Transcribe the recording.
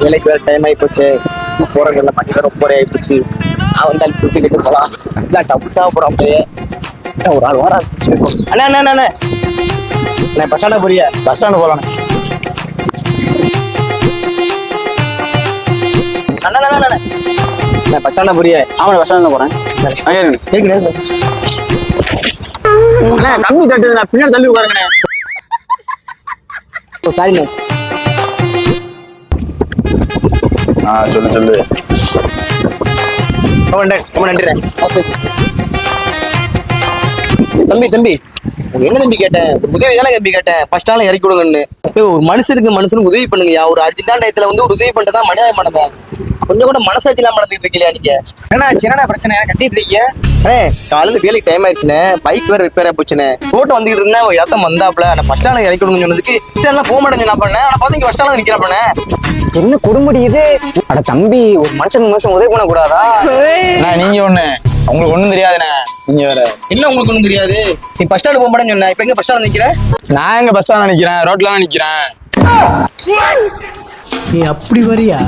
வேலைக்கு வேற டைம் ஆகி போச்சு. போறதுல மணி வேற ரொம்ப ஆயிப்போச்சு. நான் வந்து அள்ளி தூக்கிட்டு போலாம். இல்லை டப்ஸாக போகிறோம் அப்படியே. ஒரு ஆள் வர அண்ணா அண்ணா அண்ணா நான் பஸ் ஸ்டாண்டா போறியா? பஸ் ஸ்டாண்டு போகலாம். அண்ணா அண்ணா அண்ணா நான் பஸ் ஸ்டாண்டா போறியா? ஆமாம், பஸ் ஸ்டாண்டில் போகிறேன். கேட்குறேன் கம்மி தட்டுது, நான் பின்னாடி தள்ளி உட்காருங்கண்ணே. சாரிண்ணே. சொல்லு. ரொம்ப நன்றிண்ணே. தம்பி என்ன தம்பி கேட்டேன்? உதவி தானே தம்பி கேட்டேன். ஃபர்ஸ்ட் ஆள இறக்கி விடுங்கன்னு. ஒரு மனுஷனுக்கு உதவி பண்ணுங்கயா. ஒரு அர்ஜென்டான டயத்துல வந்து ஒரு உதவி பண்ணிட்டு தான் மனிதம் பண்ணவேன். கொஞ்சம் கூட மனசாட்சி இல்லாம நடந்துட்டு இருக்கீங்களா நீங்க? என்ன பிரச்சனை கத்திட்டு இருக்கீங்க? காலையில வேலைக்கு டைம் ஆயிடுச்சுண்ணே. பைக் வேற ரிப்பேர் ஆகி போச்சுண்ணே. ரோட்டை வந்துட்டு இருந்தேன். ஒரு இடத்த வந்தாப்புல நான் ஃபர்ஸ்ட் ஆள இறக்கி விடுங்கன்னு சொன்னதுக்கு எல்லாம் போக மாட்டேங்க. என்ன பண்ணேன்? ஆனா பாத்தீங்க ஃபர்ஸ்ட் ஆள நிக்கிறப்பண்ணே. என்ன கொடுமுடி இது? அட தம்பி, ஒரு மனுஷன் உதவி பண்ண கூடாதா? நீங்க ஒண்ணு உங்களுக்கு ஒண்ணும் தெரியாதுண்ணே. நீங்க வேற இல்ல உங்களுக்கு ஒண்ணும் தெரியாது. நீ ஃபர்ஸ்ட் ஸ்டாண்ட் போக மாட்டேன்னு சொன்ன. இப்ப எங்க ஃபர்ஸ்ட் ஸ்டாண்ட் நிக்கிற? நான் எங்க பஸ் ஸ்டாண்ட் நிக்கிறேன்? ரோட்ல நிக்கிறேன். நீ அப்படி வரியா?